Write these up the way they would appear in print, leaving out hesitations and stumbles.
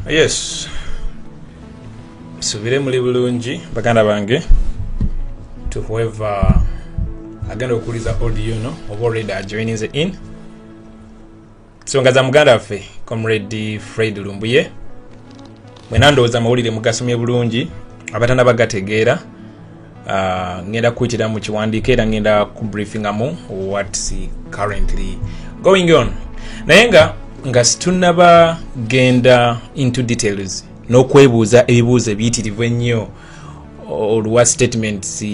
Yes. Subire muli bulungi baganda bange to whoever agenda okuliza audio no oba already joining in. So ngaza muganda ffe Comrade Fred Lumbuye mwenandooza mawulire mugasomye bulungi abatanda bagategeera ngenda kuyitira mu kiwandiiko era ngenda ku briefingamu what's currently going on naye nga situnaba genda into details n'okwebuuza ebibuuzo ebiyitirivu ennyo olwa statements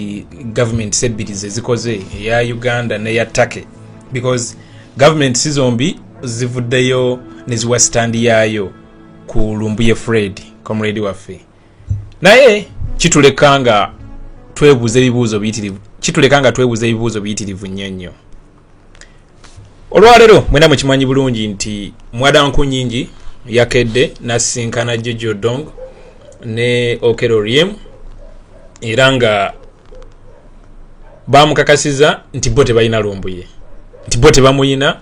government sebbirizi ezikoze eya Uganda n'eya Turkey because government si zombi zivuddeyo ne ziwa stand yaayo ku Lumbuye Fred comrade waffe naye kitulekanga twebuuza ebibuuzo biyitirivu nnyo. Olwaleero mwena mukimanyi bulungi nti mwadanku nyingi yakedde nasinkana Jojo Dong ne Okero Riem era nga bamukakasiza nti bo tebalina Lumbuye nti bo tebamuyina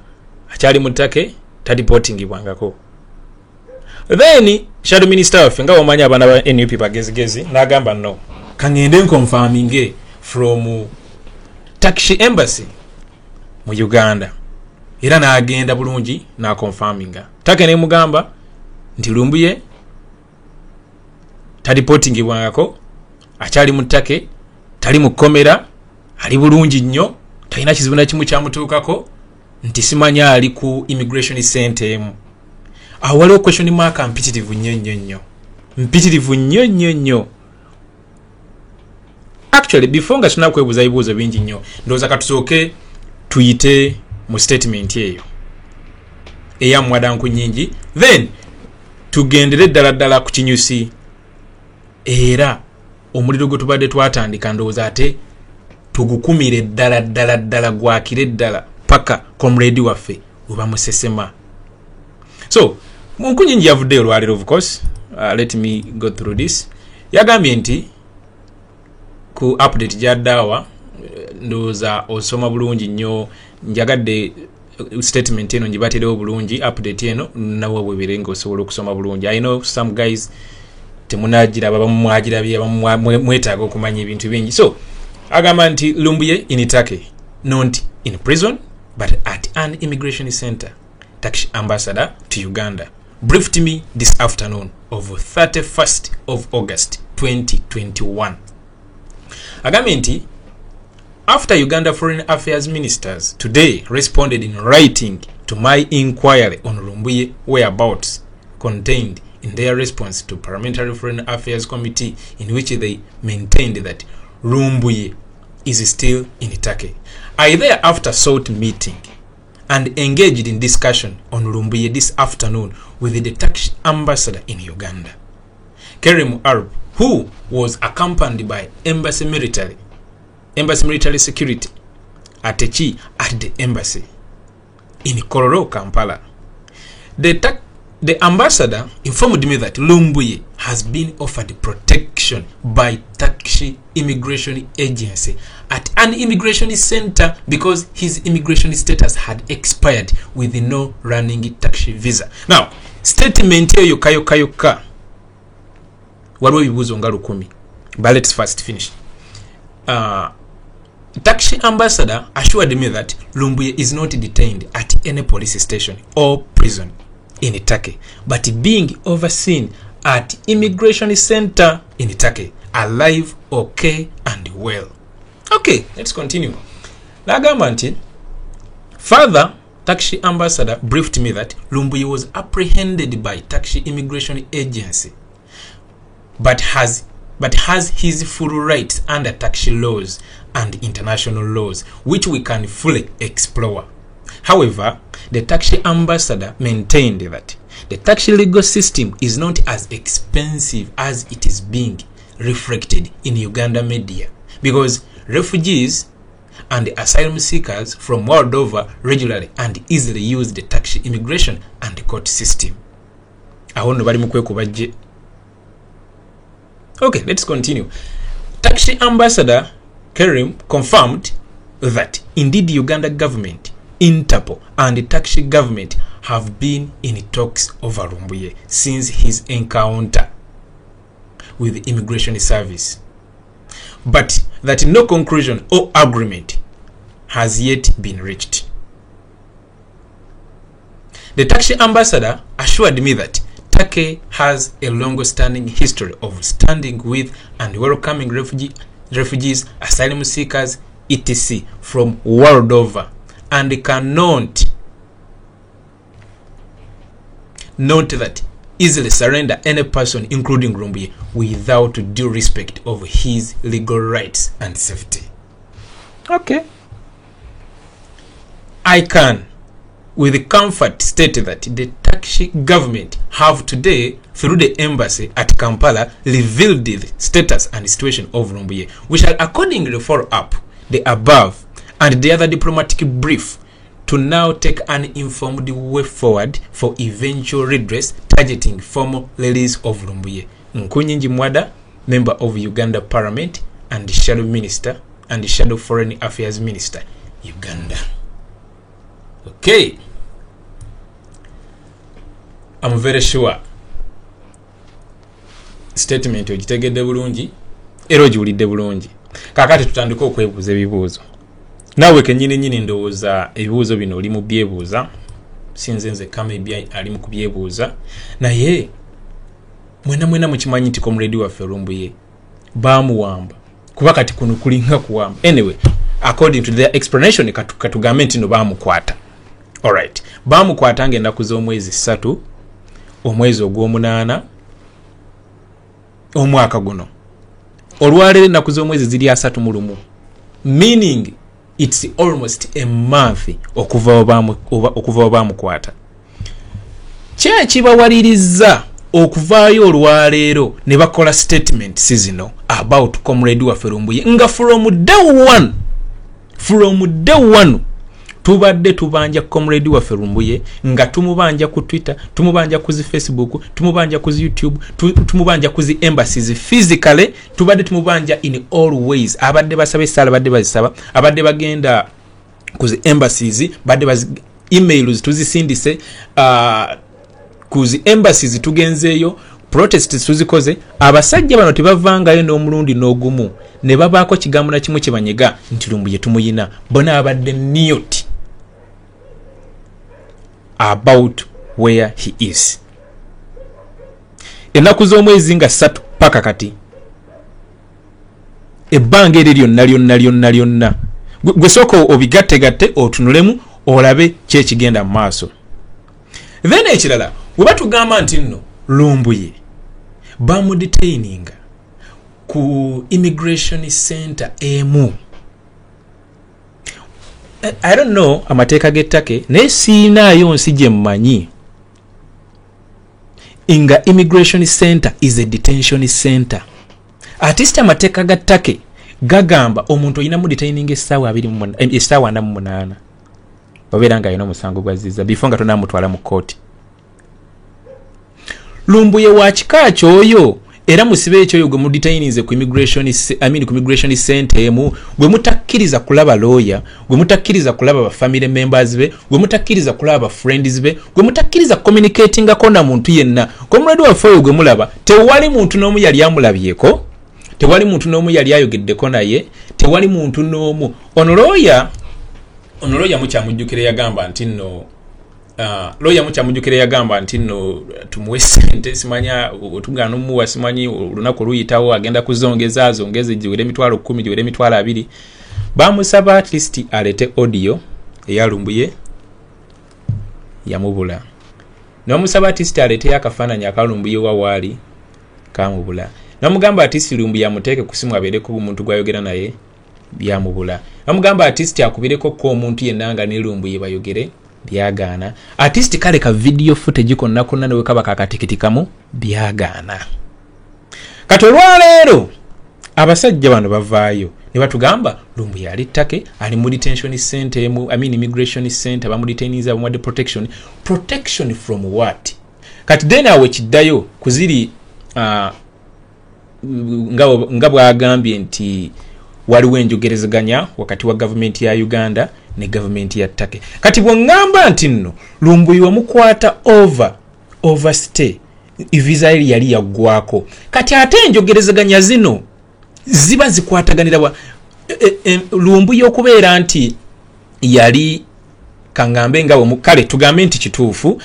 akyali mu Turkey talipotingibwangako. Then Shadow Minister waffe nga wamanya abaana ba NUP bagezigezi n'agamba no kangende confirming from Turkish Embassy mu Uganda era n'agenda bulungi na confirminga Turkey ne mugamba nti Lumbuye talipotingibwangako akyali mu Turkey tali mu komera ali bulungi nnyo talina kizibu na kimu kyamutuukako nti simanya ali ku immigration center emu. Aho waliwo question mark mpitirivu nnyo. Actually before nga tunakwebuuza ebibuuzo bingi nnyo ndowooza katusooke tuyite mu statement eyo eya mwadanku nyingi then tugendere ddala ku kinyusi era omuliro gwe tubadde twatandika ndowooza ate tugukumire ddala gwakire ddala paka comrade waffe webamusesema. So munku nyingi yavuddeyo olwaleero of course let me go through this. Yagambye nti ku update gyaddawa ndowooza osoma bulungi nnyo njagadde statement eno njibaterewo bulungi update eno nawe webere nga osobola okusoma bulungi. I know some guys temunagiraba bamwagirabye mwetaaga okumanya ebintu bingi. So agamba nti Lumbuye in Turkey not in prison but at an immigration center. Turkish ambassador to Uganda briefed me this afternoon of 31st of August 2021. Agamba nti after Uganda Foreign Affairs Ministers today responded in writing to my inquiry on Lumbuye whereabouts contained in their response to Parliamentary Foreign Affairs Committee in which they maintained that Lumbuye is still in Turkey. I thereafter sought meeting and engaged in discussion on Lumbuye this afternoon with the Turkish ambassador in Uganda, Kerim Arp, who was accompanied by embassy military security at the embassy in Kororo, Kampala. The ambassador informed me that Lumbuye has been offered protection by Turkish immigration agency at an immigration center because his immigration status had expired with no running Turkish visa. Now, statement here yoka waliwo ebibuuzo nga 10 but let's first finish. Turkish ambassador assured me that Lumbuye is not detained at any police station or prison in Turkey, but being overseen at immigration center in Turkey, alive, okay, and well. Okay, let's continue. Nagamanti, further, Turkish ambassador briefed me that Lumbuye was apprehended by Turkish immigration agency, but has his full rights under Turkish laws and international laws, which we can fully explore. However, the Turkish ambassador maintained that the Turkish legal system is not as expensive as it is being reflected in Uganda media because refugees and asylum seekers from world over regularly and easily use the Turkish immigration and court system. Okay, let's continue. Turkish ambassador Kerim confirmed that indeed Uganda government, Interpol and the Turkish government have been in talks over Lumbuye since his encounter with the Immigration Service, but that no conclusion or agreement has yet been reached. The Turkish ambassador assured me that Turkey has a long-standing history of standing with and welcoming refugees, asylum seekers, etc. from world over, and cannot note that easily surrender any person, including Lumbuye, without due respect of his legal rights and safety. Okay. I can with comfort state that the Turkish government have today, through the embassy at Kampala, revealed the status and situation of Lumbuye. We shall accordingly follow up the above and the other diplomatic brief to now take an informed way forward for eventual redress targeting formal release of Lumbuye. Nkunyinji Mwada, member of Uganda Parliament and Shadow Minister and Shadow Foreign Affairs Minister, Uganda. Okay. I'm very sure statement ogitegedde bulungi era ogiwulidde bulungi. Kakati tutandika okwebuuza ebibuuzo. Nawe kenyini ndowooza ebibuuzo bino oli mu byebuuza, sinze nze kama ali mu kubyebuuza, naye mwena mukimanyi nti comrade waffe Lumbuye baamuwamba kuba kati kuno kulinga kuwamba. Anyway, according to their explanation katugambe nti no baamukwata. Alright, baamukwata ng'ennaku z'omwezi 3 omwezi ogw'omunaana omwaka guno. Olwaleero ennaku z'omwezi ziri 31, meaning it's almost a month okuva baamukwata. Kyekibawaliriza okuvaayo olwaleero ne bakola statement zino about comrade waffe Lumbuye nga from day one tubadde tubanja comrade waffe Lumbuye nga tumubanja ku Twitter, tumubanja ku Facebook, tumubanja ku YouTube, tumubanja ku embassies physically, tubadde tumubanja in all ways. Abadde basabe sala, abadde bazisaba, abadde bagenda ku embassies, badde emails tuzisindise, ku embassies tugenzeeyo, protests tuzikoze. Abasajja bano tebavangayo n'omulundi n'ogumu ne babaako kigambo na kimu kyebanyega nti Lumbuye tumuyina. Bona abadde mute about where he is. Ennaku z'omwezi nga 3 paka kati ebbanga eryo lyonna gwe sooka obigatte otunulemu olabe kyekigenda mu maaso. Then ekirala we batugamba nti nno Lumbuye bamudetaininga ku immigration center emu. I don't know amateeka g'ettake naye siinaayo nsi gye mmanyi nga immigration center is a detention center. Artist amateeka g'ettake gagamba omuntu olina mu detaining essaawa 48 obeera nga alina omusango gwazizza before nga tonamutwala mu kooti. Lumbuye wa kika kyoyo era musibe ekyoyo gwe mudetainize ku immigration center emu, gwe mutakkiriza kulaba lawyer, gwe mutakkiriza kulaba ba family members be, gwe mutakkiriza kulaba ba friends be, gwe mutakkiriza communicating akona muntu yenna. Comrade waffe oyo gwe mulaba tewali muntu n'omu yali amulabyeko, tewali muntu n'omu yali ayogeddeko naye, tewali muntu n'omu. Ono lawyer mukyamujjukire yagamba nti nno lawyer mukyamujjukire yagamba nti nno tumuwe sente, simanya otugana omuwa, simanyi olunaku luyitawo agenda kuzongeza giwere emitwalo 10 giwere emitwalo 2. Bamusaba at least alete audio eya Lumbuye yamubula. Namusaba at least alete akafaananyi aka Lumbuye wawaali kamubula. Namugamba at least Lumbuye amuteeke ku simu abeereko omuntu gwayogera naye byamubula. Namugamba at least akubireko ko omuntu yenna nga ne Lumbuye bayogere byagaana. Artist kale ka video footage konna ne kaba kakatikitikamu byagaana. Kati olwaleero abasajja bano bavaayo ne batugamba Lumbuye ali ttake ali mu detention center immigration center bamudetainiza bamwadde protection from what? Kati then awe kiddayo kuziri nga bwagambye nti waliwo enjogerezaganya wakati wa government ya Uganda ne government ya Turkey. Kati bwongamba nti nno Lumbuye wamukwata overstay visa yali yaggwako. Kati ate enjogerezaganya zino ziba zikwataganira wa Lumbuye okubeera nti yali kangambe nga omukale tugambe nti kituufu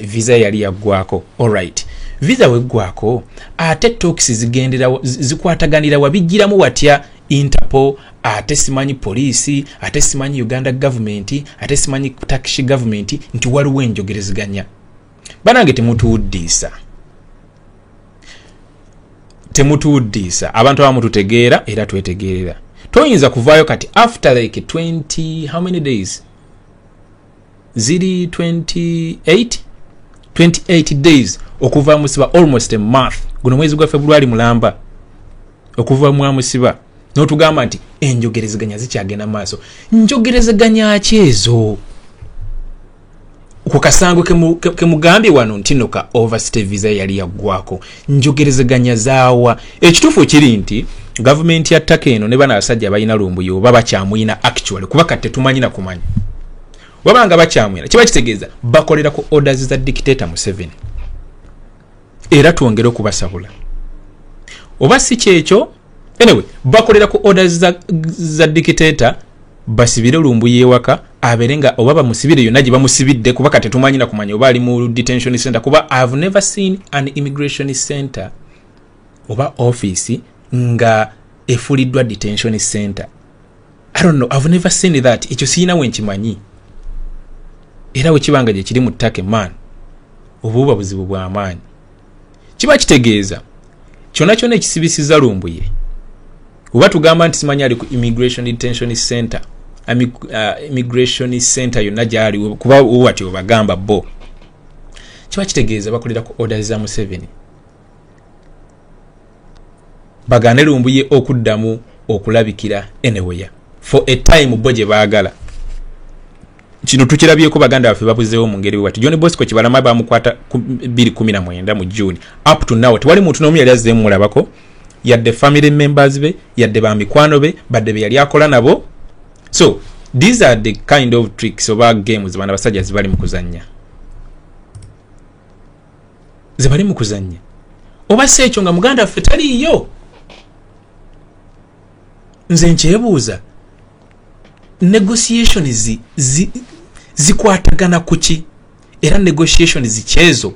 visa yali yaggwako. Alright, visa weggwako ate talks zigendera zikwataganira wabijjiramu watya Interpol, ate simanyi police, ate simanyi Uganda government, ate simanyi Turkish government nti waliwo enjogerezaganya. Banange temutuuddiisa abantu abamu tutegeera era twetegeerera. Toyinza kuvaayo kati after like 20 how many days ziri 28 days okuva musiba almost a month guno mwezi gwa February mulamba okuva mu musiba n'otugamba nti enjogerezaganya zikyagenda maaso. Njogerezaganya akyezo ku kasango ke mugambye wano ntino ka overstay visa yali yaggwako. Njogerezaganya zaawa ekituufu kiri nti government ya Turkey eno ne bana abasajja balina Lumbuye oba bakyamuyina actually kuba kati tumanyi na kumanya wabanga bakyamuyina kiba kitegeeza bakolera ku orders za dictator Museveni era tuongere okubasabula oba si kyekyo. Anyway, bakolera ku orders za dictator basibire Lumbuye ewaka aberenga oba bamusibire yonna gye bamusibidde kuba kati tumanyi na kumanya oba ali mu detention center kuba I've never seen an immigration center oba office nga efuliddwa detention center. I don't know, I've never seen that. Ekyo siyina wenkimanyi era wekibanga gye kiri mu Turkey man obuuba buzibu bwa amaanyi. Kiba kitegeeza kyonna kyonna ekisibisiza Lumbuye oba tugamba nti simanyi ali ku immigration detention center immigration center yonna gyali kuba wati obagamba bo kiba kitegeeza bakolera ku orders za Museveni bagane Lumbuye okuddamu okulabikira anywhere for a time bo gye baagala. Kino tukirabyeko baganda baffe babuzeewo mu ngeri wati John Bosco Kibalama bamukwata 2019 mu June up to now tewali muntu n'omu yali azzeemu mulabako yadde family members be yadde bamikwano be badde be yali akola nabo. So these are the kind of tricks oba games bana basajja zibali mu kuzannya oba sekyo nga muganda waffe taliyo. Nze nkyebuuza negotiations zikwatagana kuki era negotiations zikyezo.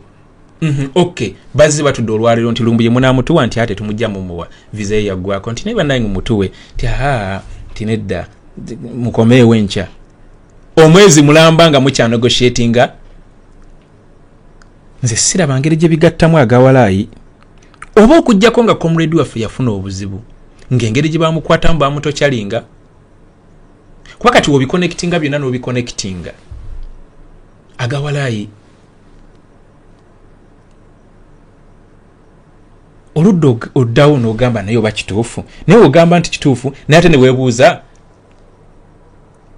Okay, bazi batudde olwaliro nti Lumbuye munamutuwa nti ate tumujja mu muwa visa yaggwako nti neba nange mutuwe ti tinedda mukomeewo enkya omwezi mulamba nga mukya negotiatinga. Nze siraba ngeri gye bigattamu agawalaayi oba okujjako nga comrade waffe yafuna obuzibu ng'engeri gye bamukwatamu bamutokyalinga kuba kati wobiconnectinga byonna n'obiconnectinga agawalaayi oluddo oddawo n'ogamba naye oba kituufu naye ogamba nti kituufu naye ate ne weebuuza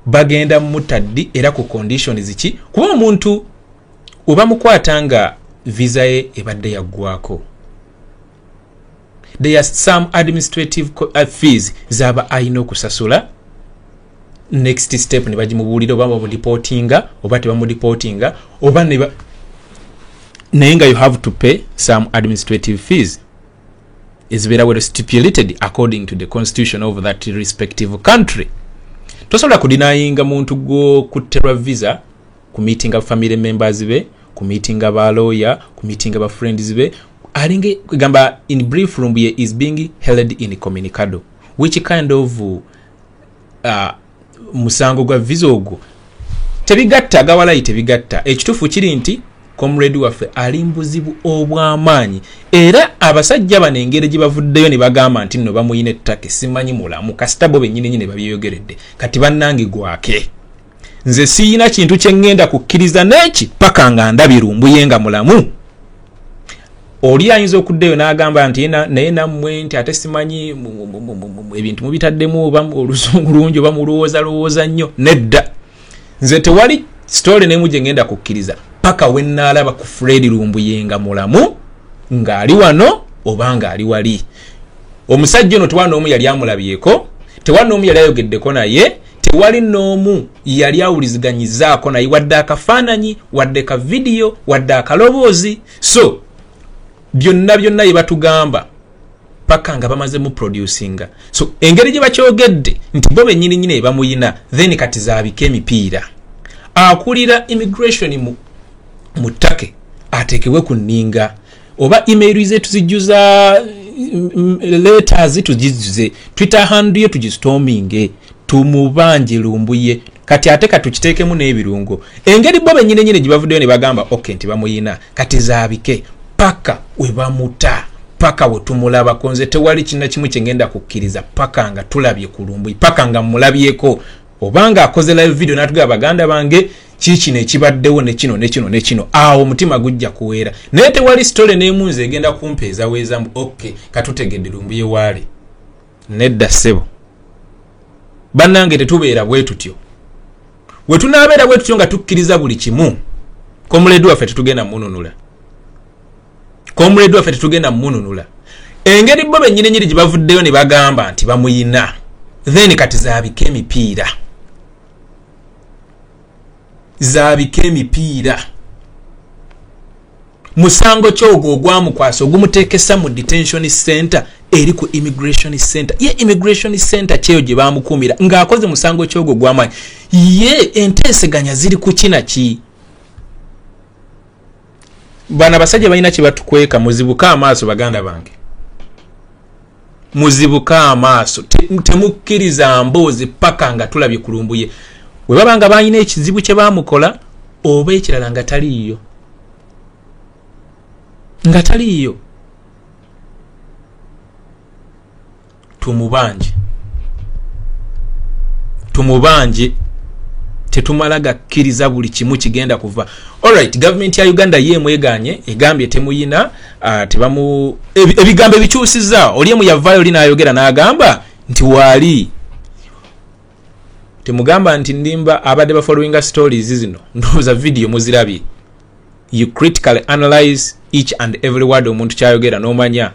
bagenda mutaddi era ku conditions ki kuba omuntu oba mukwata nga visa ye ebadde yaggwako. There are some administrative fees zaba ayina okusasula. Next step ne bagimubuulira oba bamureportinga oba tebamureportinga oba naye nga you have to pay some administrative fees is very well stipulated according to the constitution of that respective country. Tosobola kudinayinga muntu go kuterwa visa ku meeting of family members be ku meeting aba lawyer ku meeting aba friends be alinge gamba in brief Lumbuye is being held incommunicado which kind of musango gwa visa ogwo tebigatta gawalayi tebigatta. Ekituufu kiri nti comrade waffe ali mbuzibu obw'amaanyi era abasajja bano engeri gye bavuddeyo ne bagamba nti nno bamuyina ettake simanyi mulamu kasita bo bennyini nyine babyeyogeredde kati bannange gwake. Nze siyina kintu kye ngenda kukkiriza n'eki paka nga ndabye Lumbuye nga mulamu. Oli ayinza okuddeyo n'agamba nti naye nammwe nti ate simanyi ebintu mubitaddemu oba olusungu lungi oba mulowooza nnyo. Nedda, nze tewali story n'emu gye ngenda kukkiriza paka we nnaalaba ku Fred Lumbuye nga mulamu ng'ali wano oba ng'ali wali. Omusajja ono tewali n'omu yali amulabyeko, tewali n'omu yali ayogeddeko naye, tewali n'omu yali awuliziganyizaako naye wadde akafaananyi wadde ka video wadde akaloboozi. So byonna bye batugamba paka nga bamaze mu producinga. So engeri gye bakyogedde nti bo bennyini bamuyina then kati zaabika emipiira. Akulira immigration mu ttake ateekebwe ku nninga oba email ze tuzijjuza letters tujizuze Twitter handle ye tugistorming tumubanje lumbuye kati ate katukiteekemu n'ebirungo. Engeri bo bennyini gye bavuddeyo ne bagamba okay nti bamuyina kati zaabike paka we bamuta paka we tumulaba konze tewali kinna kimu kyengenda kukkiriza paka nga tulabye kulumbuye paka nga mulabyeko obanga akoze live video natugaba baganda bange chichi ne kibaddewo ne kino awo mutima gujja kuwera naye tewali story n'emunze egenda kumpeeza weza okay katutegedde lumbuye wale nedda sebo bannange tetubeera bwe tutyo we tunaabeera bwe tutyo nga tukkiriza buli kimu komuledi waffe tetugenda mununula engeri bo bennyini gye bavuddeyo ne bagamba nti bamuyina then kati zaabika emipiira musango kyogo ogwamukwasa ogumuteekesa mu detention center eri ku immigration center ye immigration center kyeyo gye bamukuumira ng'akoze musango kyogo gw'amaanyi ye enteeseganya ziri ku kinaki. Bana basajja balina kye batukweka muzibuka amaaso baganda bange muzibuka amaaso temukkiriza mboozi paka nga tulabye kulumbuye we babanga balina ekizibu kye bamukola oba ekirala nga taliyo tumubanje tetumala gakkiriza buli kimu kigenda kuva. Alright, government ya Uganda yemweganye egambye temuyina tebamu ebigambo bikyusiza oliemu yavaayo lina ayogera n'agamba nti wali temugamba nti ndimba abadde ba following stories zino ndoza video muzirabye you critically analyze each and every word omuntu kyayogera n'omanya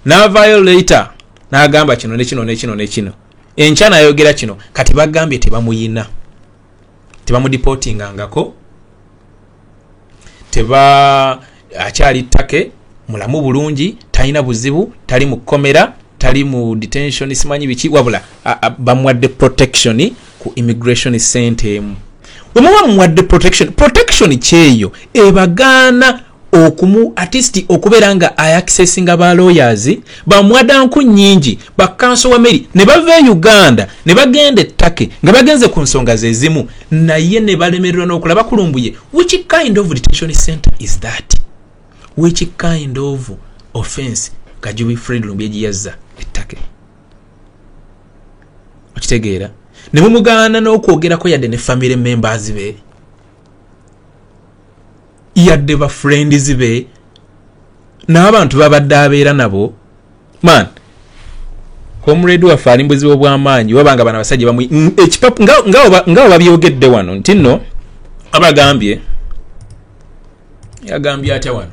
n'avaayo later n'agamba kino nekino enchana ayogera kino kati bagambye tebamuyina tebamudeportingangako akyali ttake mulamu bulungi talina buzibu tali mu komera tali mu detention simanyi biki wabula bamwadde protection ku immigration center wemuwa mwadde protection kyeyo ebagaana okumu artist okubeera nga accessinga ba lawyers bamwadanku nyingi ba council wa Mary ne bava Uganda ne bagenda ettake nga bagenze ku nsonga zezimu naye ne balemererwa n'okulaba kulumbuye. Which kind of detention center is that? Which kind of offense Kajubi Fred Lumbuye yazza ettake okitegeera ne mumugana n'okwogerako yadde ne family members be yadde ba friends be n'abantu babadde abeera nabo man comrade wa fali mbuzi obw'amaanyi wabanga bana basajja bamu ekipapu ngao babyogedde wano nti nno abagambye yagambye atya wano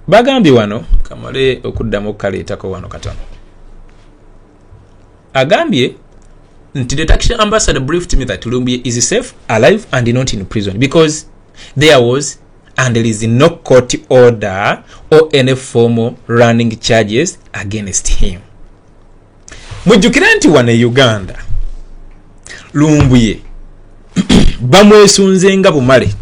bagambye wano kamale okuddamu kaleetako wano katono agambye nti the Turkish ambassador briefed me that Lumbuye is safe, alive and not in prison because there was and there is no court order or any formal running charges against him. Mujjukira nti wane Uganda Lumbuye bamwesunzenga bumale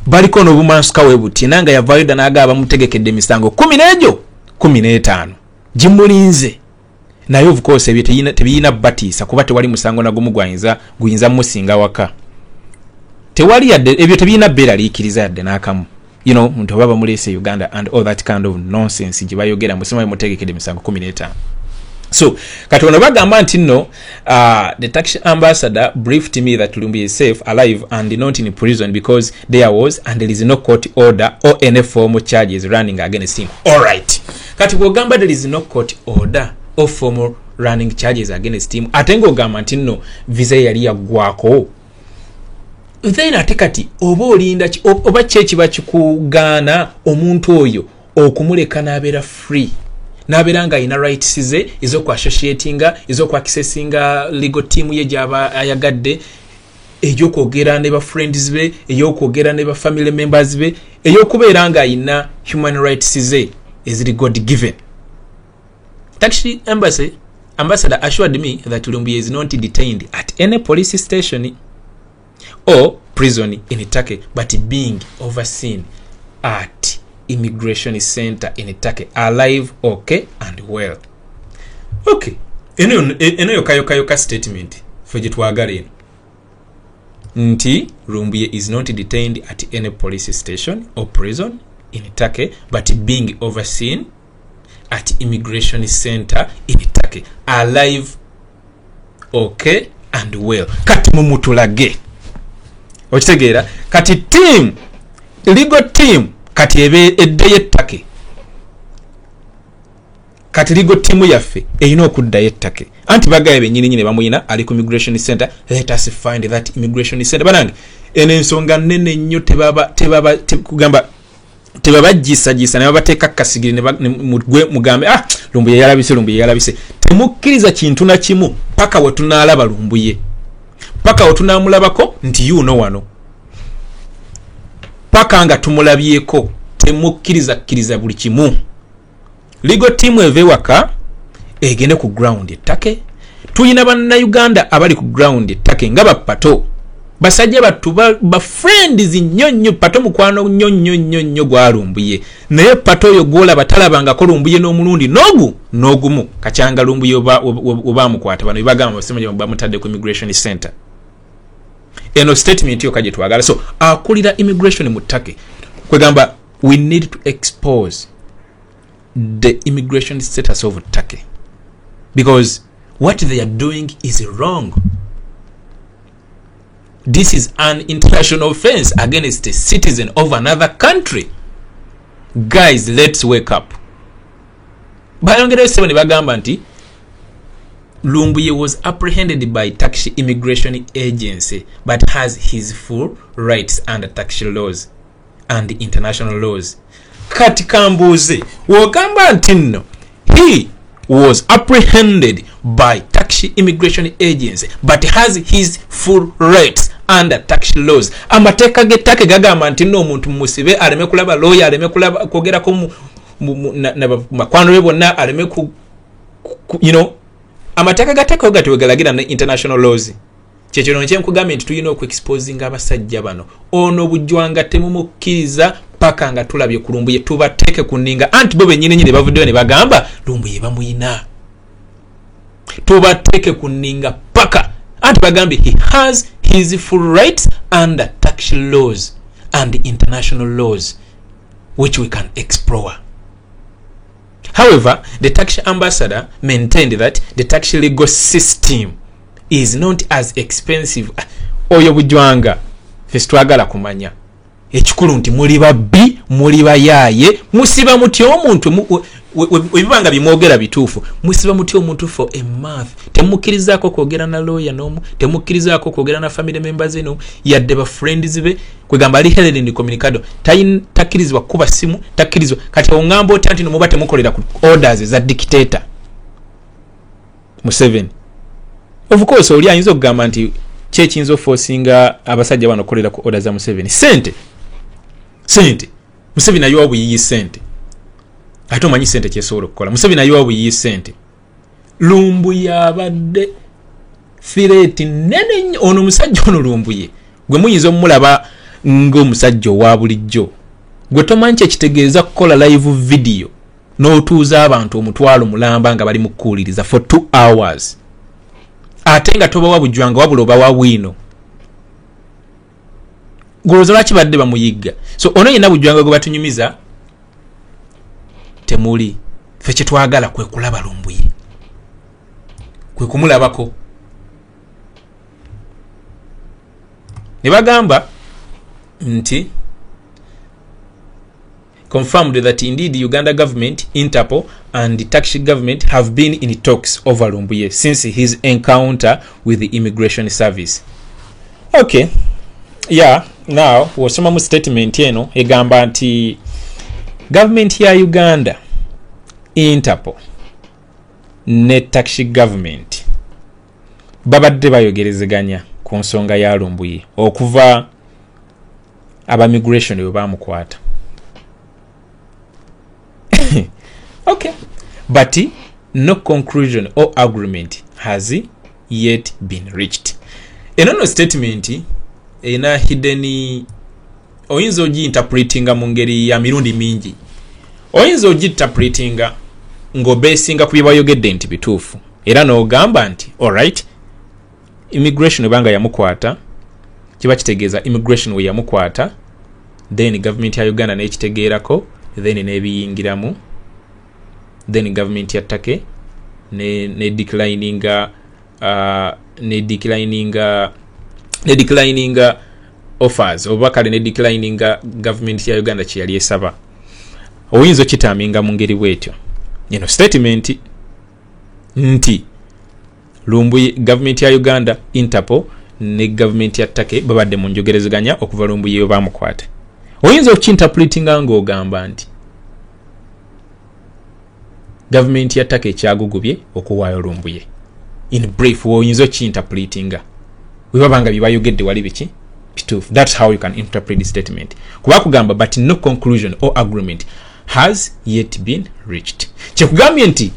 baliko n'obumansuka webuti nanga yavayo n'agaba mutegekedde emisango 15 jimulinze naye of course tebiyina batiisa kuba tewali musango nagumu guyinza musinga waka tewali yadde ebyo tebiyina beera liikiriza yadde n'akamu muntu baba mulese Uganda and all that kind of nonsense gye bayogera musema mutegekedde emisango 15. So katono bagamba nti nno the Turkish ambassador briefed me that Lumbuye is safe, alive and not in prison because there was and there is no court order or any formal charges running against him. Alright, kati bwogamba there is no court order or formal running charges against him atengo ogamba nti nno visa yali yaggwako then ate kati oba olinda oba kyeki bakikugaana omuntu oyo okumuleka n'abeera free n'abeera ina rights ze ez'oku-associatinga ez'oku-accessinga legal team ye gy'aba ayagadde, ey'okwogera ne ba-friends be, ey'okwogera ne ba-family members be, ey'okubeera nga ina human rights ze eziri God given. Tax ambassador assured me that Lumbuye is not detained at any police station or prison in Turkey, but being overseen at immigration center in Turkey, alive, okay, and well. Okay, eno yoka statement for jitwagala nti Lumbuye is not detained at any police station or prison in Turkey, but being overseen at immigration center in Turkey, alive, okay, and well. Kati mumutulage okitegeera, kati team, legal team kati eddayo ettake, kati legal team yaffe erina okuddayo ettake, anti bagaye bennyini nyine bamuyina ali ku immigration center. Let us find that immigration center. Banange eno ensonga nnene nnyo kugamba tebabajisa ne babateeka kasigiri ne mugambe Lumbuye yalabise. Temukkiriza kintu na kimu paka we tunaalaba Lumbuye, paka we tunaamulabako nti yuno wano, paka nga tumulabyeko. Temukkiriza buli kimu. Legal team eve waka egende ku ground ettake. Tuyina bannayuganda abali ku ground ettake nga bapato, basajja battu ba friends nnyonnyo, pato mukwano nnyonnyo gwa Lumbuye, naye pato oyo gwolaba talabangako Lumbuye n'omulundi n'ogumu kacyanga Lumbuye oba mukwata bano bibagamba basemaje bamutadde ku immigration center. Eno statement yo kaje twagala. So akulira immigration mu Turkey kwegamba we need to expose the immigration status of Turkey, because what they are doing is wrong. This is an international offense against a citizen of another country. Guys, let's wake up. Bayongere sebone bagamba nti Lumbuye was apprehended by Turkish Immigration Agency but has his full rights under Turkish laws and international laws. Kati kambuze wogamba nti nno he was apprehended by Turkish Immigration Agency but has his full rights under Turkish laws. Amateeka getake gagamba nti nno omuntu musibe aleme kulaba lawyer, aleme kulaba kwogerako makwano be bonna, aleme amateeka gateekawo gatewegalagira ne international laws. Kyekyo nkyenkugambye nti tulina okwexposinga abasajja bano. Ono bujwanga temumukkiriza paka nga tulabye ku Lumbuye tubateeke ku nninga, anti bo bennyini ne bavuddeyo ne bagamba Lumbuye bamuyina. Tubateeke ku nninga paka anti bagambye he has his full rights under Turkish laws and international laws which we can explore. However, the Turkish ambassador maintained that the Turkish legal system is not as expensive. Oyo bujwanga festwagala kumanya ekikulu nti muli babbi muli bayaye musiba muti omuntu webibanga bimwogera bituufu musiba muti omuntu for a month. Temukkirizako kwogera na lawyer n'omu, temukkirizako kwogera na family members eno yadde ba friends be kwegamba ali held in communicado takkirizibwa kuba simu, takkirizwa kati ongambo tanti no muba temukolera ku orders za dictator Museveni. Of course oli ayinza okugamba nti kyekiyinza oforcinga abasajja bano kolera ku orders za Museveni. Sente Museveni ayo obuyiyi sente ate omanyi sente kyesobola okukola. Museveni ayo obuyiyi sente. Lumbuye abadde threat nene ono musajja ono Lumbuye gwe muyinza omulaba ng'omusajja owa bulijjo gwe tomanyi kyekitegeeza kukola live video n'otuuza abantu omutwalo mulamba nga bali mu kuwuliriza for 2 hours ate nga tobawa bujwanga wabula obawa bwino. Goloza lwaki badde bamuyigga. So ono yenna bujwanga gwe batunyumiza temuli. Ffe kye twagala kwe kulaba Lumbuye, kwe kumulabako. Ne bagamba nti confirmed that indeed the Uganda government, Interpol and the Turkish government have been in talks over Lumbuye since his encounter with the immigration service. Okay. Yeah, now wasoma mu statement eno egamba nti government ya Uganda Interpol ne Turkish government babadde bayogerezeganya ku nsonga ya Lumbuye okuva aba migration we bamukwata. Okay, but no conclusion or agreement has yet been reached. Enono statement ena hidden oyinza ogi-interpretinga mu ngeri ya mirundi mingi. Oyinza ogi-interpretinga ng'obeesinga ku bye bayogedde nti bituufu era n'ogamba nti alright, immigration banga yamukwata kiba kitegeeza immigration we yamukwata, then government ya Uganda n'ekitegeerako, then n'ebiyingiramu, then government ya Turkey ne declining offers oba kale ne declining government ya Uganda kye yali esaba. Oyinza okitaminga mu ngeri bwetyo. Statement nti Lumbuye government ya Uganda, Interpol ne government ya Turkey babadde mu njogerezeganya okuva Lumbuye bamukwata. Oyinza okinterpretinga ng'ogamba nti government ya Turkey kyagugubye okuwaayo Lumbuye. In brief, oyinza okinterpretinga webabanga bibayogedde wali biki bituufu. That's how you can interpret the statement. Kuba kugamba but no conclusion or agreement has yet been reached. Kyekugambye nti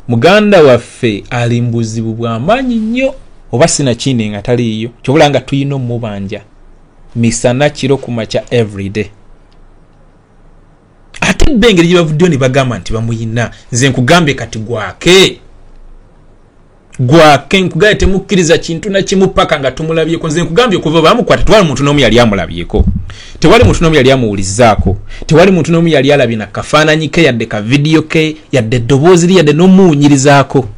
muganda waffe ali mbuzibu bw'amaanyi nnyo oba sina kindi nga taliiyo kyobula nga tuyina omubanja misana kiro kumaca everyday. Ate bengeri gye bavuddeyo ne bagamba nti bamuyina. Nze nkugambye kati gwake nkugaye temukkiriza kintu na kimu paka nga tumulabyeko. Nze nkugambye okuva bamukwata tewali muntu n'omu yali amulabyeko, tewali muntu n'omu yali amuwulizzaako, tewali muntu n'omu yali alabye na kafaananyi ke yadde ka video ke yadde eddoboozi lye yadde n'omuwunyirizaako.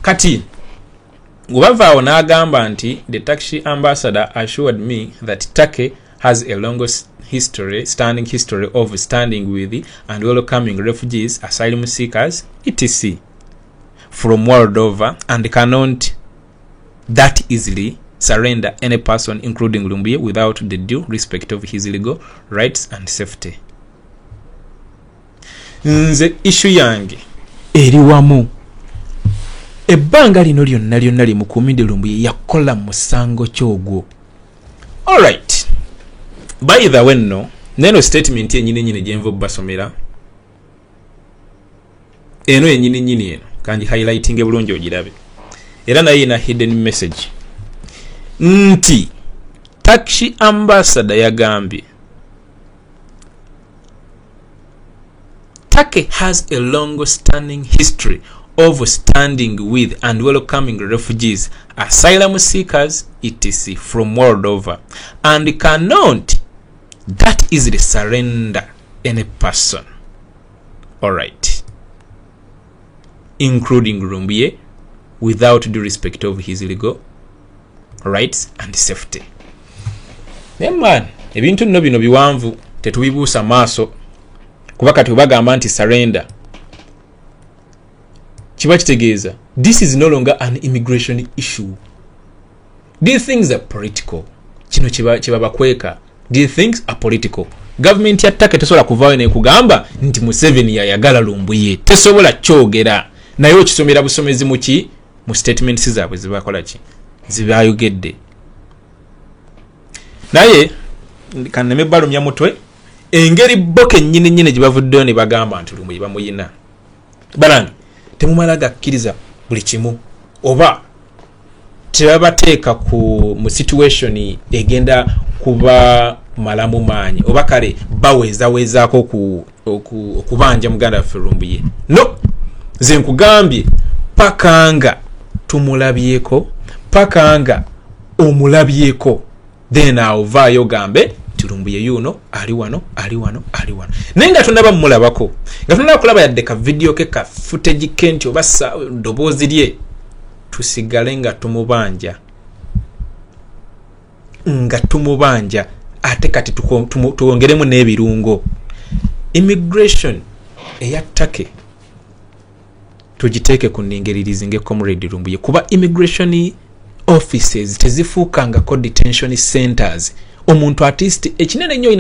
Kati ngubavaawo n'agamba nti the Turkish ambassador assured me that Turkey has a standing history of standing with and welcoming refugees, asylum seekers, etc. from world over and cannot that easily surrender any person, including Lumbuye, without the due respect of his legal rights and safety. Nze issue yange eri wamu. Ebbanga lino lyonna limukuumidde Lumbuye yakola musango kyogwo. Alright. By the way, neno statement yenyini gyenva basomera. Eno yenyini eno kanji highlighting bulungi ogirabe. Era naye ina hidden message. Nti Turkish ambassador yagambye Turkey has a long-standing history of standing with and welcoming refugees, asylum seekers, etc. from world over, and cannot that easily surrender any person. Alright. Including Lumbuye, without due respect of his legal rights and safety. Man, ebintu nno bino biwanvu tetubibuusa maaso kuba kati bagamba nti surrender. Kiba kitegeeza this is no longer an immigration issue. These things are political. Kino kiba bakweka. These things are political. Government ya Turkey tesobola kuvaayo ne kugamba nti Museveni yayagala Lumbuye. Tesobola kyogera. Naye okisomera busomezi muki mu statements zaabwe zibakola ki zibayogedde. Naye kaneme balumya mutwe engeri boke nyine gye bavuddeyo ne bagamba nti Lumbuye bamuyina. Balangi temumala gakkiriza buli kimu oba tebabateeka mu situation egenda kuba malamu maanyi oba kale baweezaako okubanja muganda waffe Lumbuye. No, nze nkugambye pakanga tumulabyeko, pakanga omulabyeko, then avaayo gambe Lumbuye yuno ali wano. Naye nga tunaba mulabako, nga tunaba kulaba yadde ka video ke ka footage kenti oba ddoboozi lye, tusigale nga tumubanja ate kati tuwongeremu n'ebirungo. Immigration eya Turkey tugiteeke ku nningeririzi nge Comrade Lumbuye kuba immigration offices tezifuukangako detention centers omuntu artist ekinene nnyo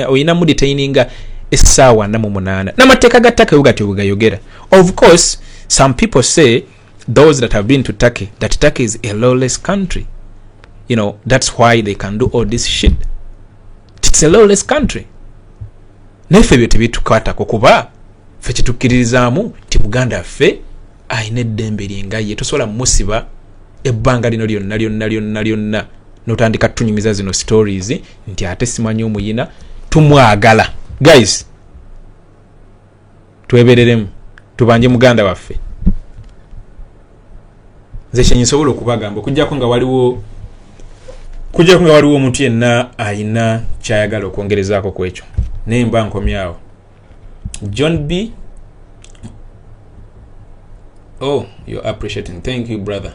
oyina mu detaininga essaawa 48 n'amateeka ga Turkey ugati bugayogera. Of course some people say those that have been to Turkey that Turkey is a lawless country, you know, that's why they can do all this shit. It's a lawless country. Nefe byo tebitukata kuba fe kitukkirizaamu ti Buganda ffe ayina eddembe lyengaye tosobola musiba ebbanga lino lyonna notandika tunyumiza zino stories nti ate simanyi omuyina tumwagala. Guys, twebereremu tubanje muganda waffe. Nze kyenyisobola okubagamba okujjako nga waliwo omuntu yenna ayina kyayagala okwongerezaako ku ekyo nemba nkomyawo. John B. Oh, you're appreciating. Thank you, brother.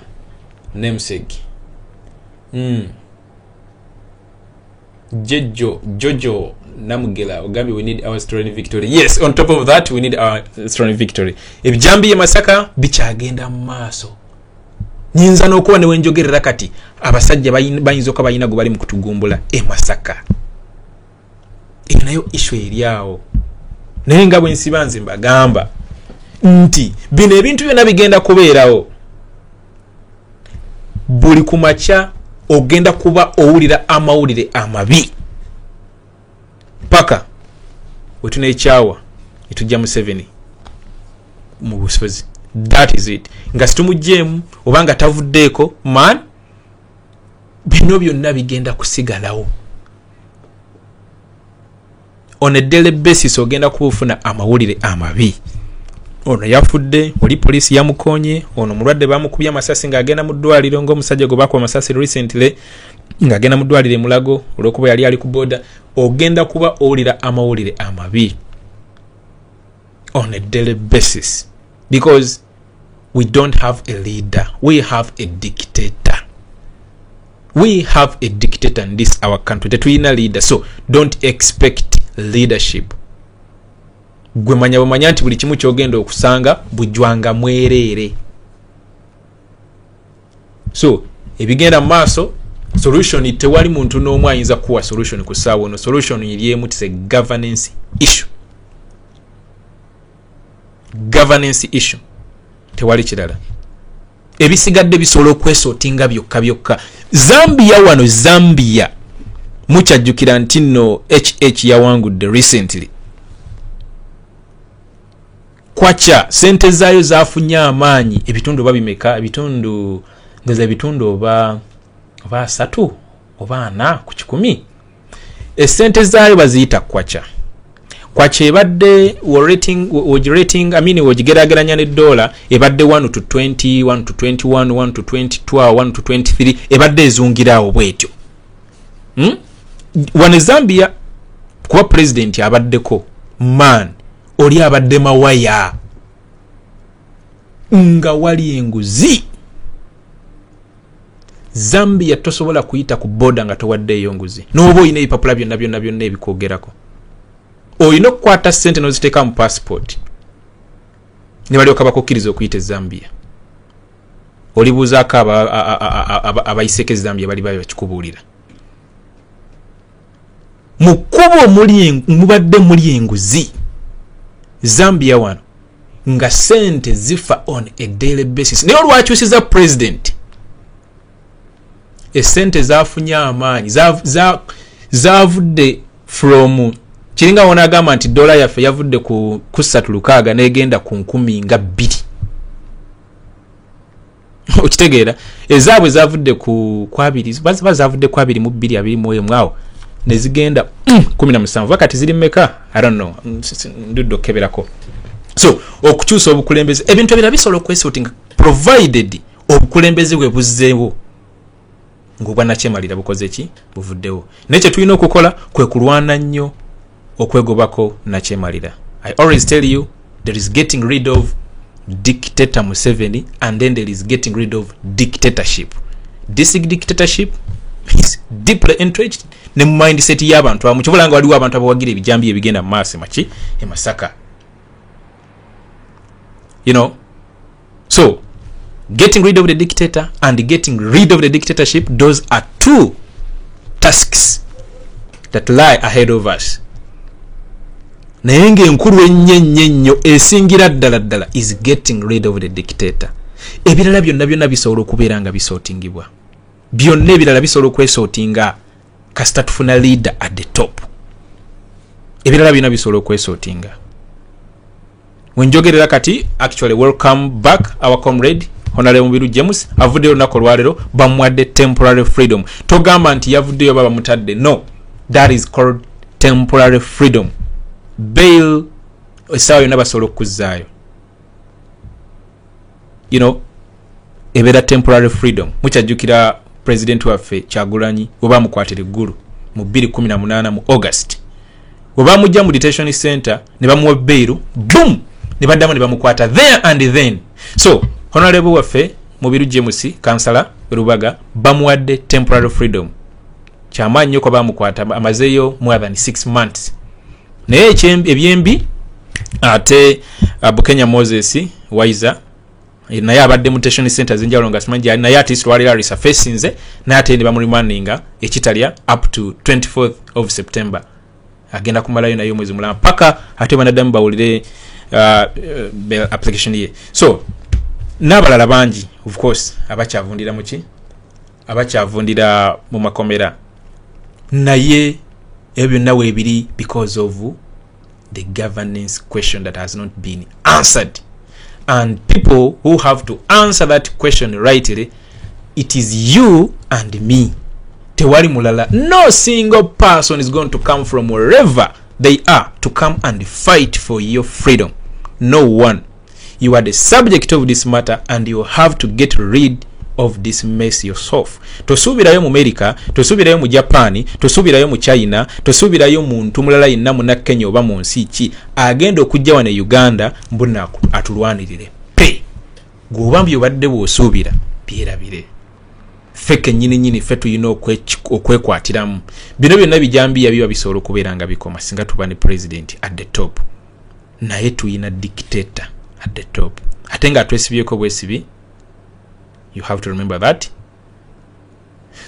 Namesake. Jojo Namugela Ogambi, we need our strong victory. Yes, on top of that we need our strong victory. Ebijambi ye Masaka bikyagenda mu maaso. Nyinza n'okuba ne wenjogerera kati abasajja bayinza okuba bayina go bali mu kutugumbula e Masaka. Eyo nayo issue eryawo. Naye nga bwe nsibanze mbagamba nti bino ebintu byonna bigenda kubeerawo. Buli kumacha ogenda kuba owulira amawulire amabi. Paka wetuna ekyawa etujja mu 7 mu busozi. That is it. Nga situmujjemu obanga tavuddeeko man bino byonna bigenda kusigalawo. On a daily basis ogenda kubufuna amawulire amabi. Ono yafudde, oli police yamukonye, ono mulwadde bamukubya amasasi ng'agenda mu ddwaliro ng'omusajja gwe bakwa amasasi recently ng'agenda mu ddwaliro Mulago olw'okuba yali ali ku boda. Ogenda kuba owulira amawulire amabi on a daily basis because we don't have a leader, we have a dictator. We have a dictator in this our country. Tetuyina leader, so don't expect leadership. Gwe manya nti buli kimu kyogenda okusanga bujwanga mwerere. So ebigenda maaso solution tewali muntu n'omu ayinza kuwa solution ku ssaawa no. Solution iriemu tise governance issue. Governance issue tewali kirala. Ebisigadde bisobola okwesotinga byokka. Zambia mukyajjukira nti nno HH yawangudde recently. Kwacha sente zaayo zafunye amaanyi ebitundu babimeka ebitundu oba 3 oba 4 ku 10. Esente zaayo baziyita kwacha ebadde wogerageranya ne dollar ebadde 1 to 20 1 to 21 1 to 22 1 to 23 ebadde ezungirawo bwetyo. Wane Zambia kuba president abaddeko man oli abadde mawaya nga wali enguzi. Zambia tosobola kuyita ku boda nga towadde eyo nguzi n'oba oyina ebipapula byonna ebikwogerako. Oyina okukwata ssente n'oziteeka mu passport ne balyoka bakukkiriza okuyita Zambia. Olibuuzaako abayiseko Zambia bali bakikubuulira. Mu kkubo mubadde muli enguzi Zambia wano nga sente zifa on a daily basis. Naye olwakyusiza president esente zafunye amaanyi zavudde from kiringa wona agamba nti dola yaffe yavudde ku 3 negenda ku 10,200. Okitegeera ezaabwe zavudde ku 2 zavudde ku 2,220 mwawo nezigenda 17 wakati ziri mmeka I don't know nduddo keberako. So okukyusa obukulembeze ebintu ebira bisobola okwesorting provided obukulembeze bwe buzzeewo ng'obwa nakyemalira bukoze ki buvuddewo. Naye kye tulina okukola kwe kulwana nnyo okwegobako nakyemalira. I always tell you there is getting rid of dictator Museveni and then there is getting rid of dictatorship. This dictatorship is deeply entrenched ne mindset y'abantu abamu. Kibulanga waliwo abantu abawagira ebijambi ebigenda mu maaso maki e Masaka. You know, so getting rid of the dictator and getting rid of the dictatorship, those are 2 tasks that lie ahead of us. Naye ng'enkulu ennyo esingira ddala is getting rid of the dictator. Ebirala byonna bisobola okubeera nga bisootingibwa. Byonna ebirala bisobola okwesootinga kasita tufuna leader at the top. Ebirala byonna bisobola okwesootinga. Wenjogerera kati, actually welcome back our comrade Honorable Mubiru James avuddeyo olunaku olwaleero bamuwadde temporary freedom. Togamba nti yavuddeyo baba mutadde. No, that is called temporary freedom. Bail essaawa yonna basobola okuzzaayo. You know, ebeera temporary freedom. Mukyajjukira president waffe Kyagulanyi bwe bamukwatira eggulu mu 2018 mu August. Bwe bamujja mu detention center ne bamuwa bail, boom, ne baddamu ne bamukwata there and then. So Honorable waffe Mubiru James kansala Rubaga bamuwadde temporary freedom. Kyamaanyi nnyo ko bamukwata amazeeyo more than 6 months. Naye ebyembi ate Bukenya Moses Waiza naye abadde mu detention center zenjawulo nga simanyi naye ate istwalira resurfacinze naye ate ne bamurimaninga ekitalya up to 24th of September. Agenda kumalayo nayo mwezi mulamba paka ate banaddamu bawulire application ye. So n'abalala bangi of course abakyavundira muki abakyavundira mu makomera naye ebyo nawe ebiri because of the governance question that has not been answered, and people who have to answer that question rightly, it is you and me. Tewali mulala. No single person is going to come from wherever they are to come and fight for your freedom. No one. You are the subject of this matter and you have to get rid of this mess yourself. Tosubirayo mu America, tosubirayo mu Japan, tosubirayo mu China, tosubirayo muntu mulala yenna mu Kenya oba mu nsi ki agenda okujja wane Uganda mbuna atulwanirire. Pe gobambye obadde bw'osuubira byerabire. Feke nyini fe tuyina okwekwatiramu. Bino byonna bijambiya biba bisobola okubeera nga bikoma singa tuba ne president at the top. Naye tuyina dictator at the top. Ate nga twesibyeko bwesibi. You have to remember that.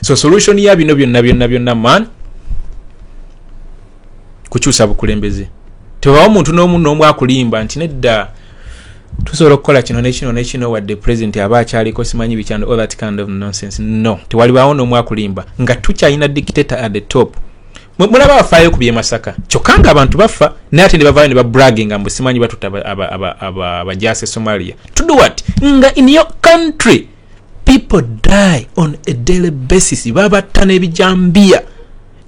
So solution ya bino byonna man kukyusa bukulembeze. Tewawo muntu n'omu akulimba nti nedda tusobola okukola kino nekino wadde president aba akyaliko simanyi bikyano all that kind of nonsense. No, tewalibawo n'omu akulimba nga tukyalina dictator at the top. Mulaba bafaayo ku by'Emasaka kyokka nga abantu bafa naye ate ne bavaayo ne babragging nga simanyi batuta abajase Somalia. To do what? Nga in your country people die on a daily basis. Babatta n'ebijambiya.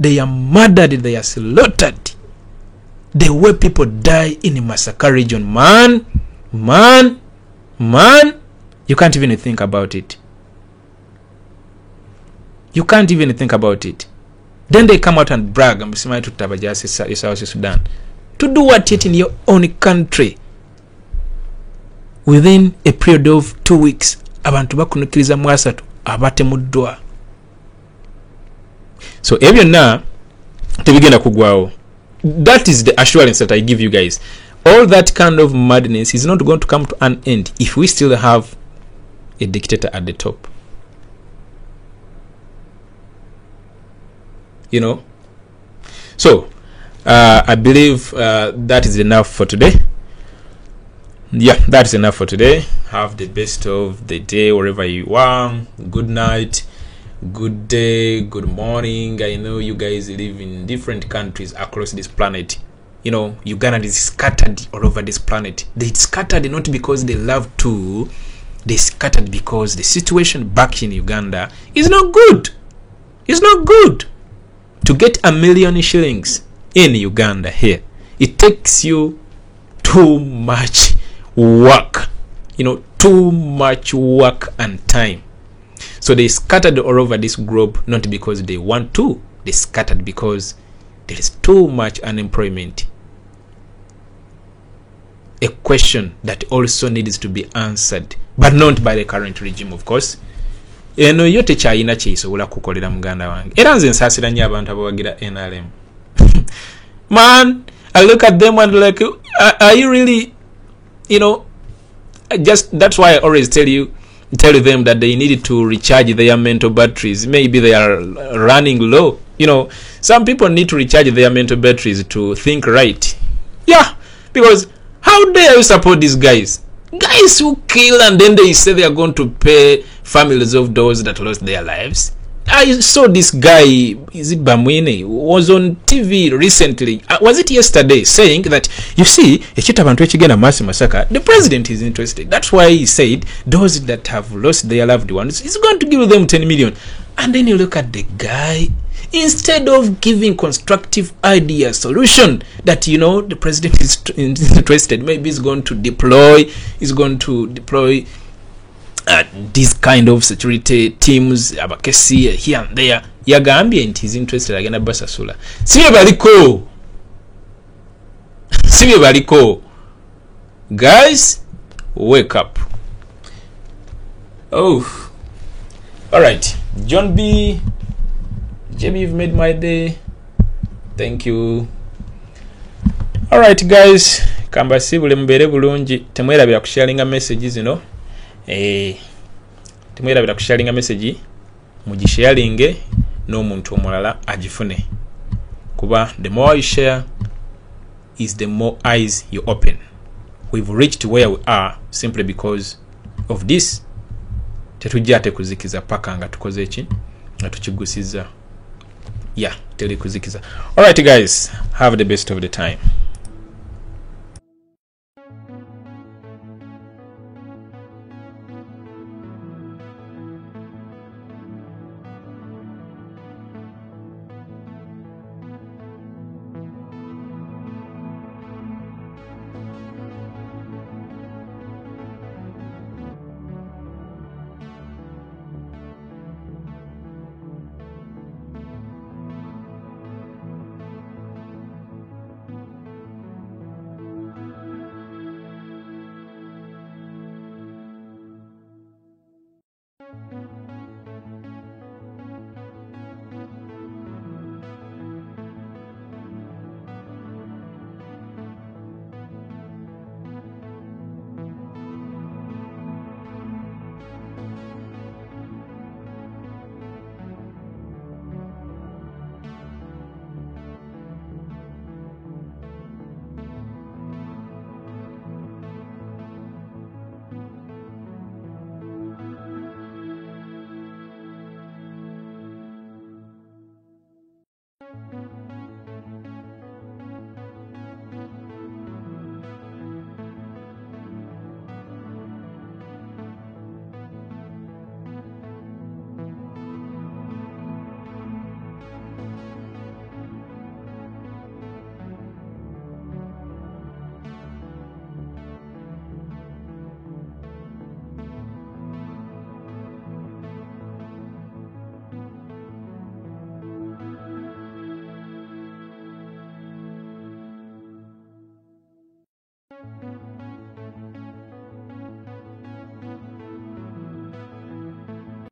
They are murdered, they are slaughtered. The way people die in Masaka region, man, you can't even think about it. You can't even think about it. Then they come out and brag and say to Tabajasi South Sudan. To do what yet in your own country? Within a period of 2 weeks, abantu bakunukiriza mwasatu abate muddwa. So ebyo na tebigenda kugwawo. That is the assurance that I give you guys. All that kind of madness is not going to come to an end if we still have a dictator at the top. You know? So, I believe that is enough for today. Yeah, that is enough for today. Have the best of the day wherever you are. Good night, good day, good morning. I know you guys live in different countries across this planet. You know, Uganda is scattered all over this planet. They scattered not because they love to. They scattered because the situation back in Uganda is not good. It's not good. To get 1 million shillings in Uganda here, it takes you too much work. You know, too much work and time. So they scattered all over this globe not because they want to. They scattered because there is too much unemployment. A question that also needs to be answered, but not by the current regime, of course. Eno yote chayina chisobola kukolera muganda wange. Era nze nsasira nnyo abantu abawagira NRM. Man, I look at them and like, are you really, you know, just that's why I always tell you, tell them that they need to recharge their mental batteries. Maybe they are running low. You know, some people need to recharge their mental batteries to think right. Yeah, because how dare you support these guys? Guys who kill and then they say they are going to pay families of those that lost their lives. I saw this guy, is it Bamwine, was on TV recently, was it yesterday, saying that, you see, the president is interested. That's why he said those that have lost their loved ones, he's going to give them 10 million. And then you look at the guy, instead of giving constructive idea solution that, you know, the president is interested, maybe he's going to deploy this kind of security teams, abakesi here and there. Yagambye nti is interested agenda basasula. Sibye baliko. Guys, wake up. Oh. All right. John B. JB, you've made my day. Thank you. All right, guys. Kamba sibule mbere bulungi. Temwerabira kusharinga messages, you know. Temwerabira kusharinga message mugisharinge n'omuntu omulala agifune. Kuba the more you share is the more eyes you open. We've reached where we are simply because of this. Tetujja kuzikiza paka nga tukoze eki nga tukigusiza. Yeah, tele kuzikiza. All right, guys, have the best of the time.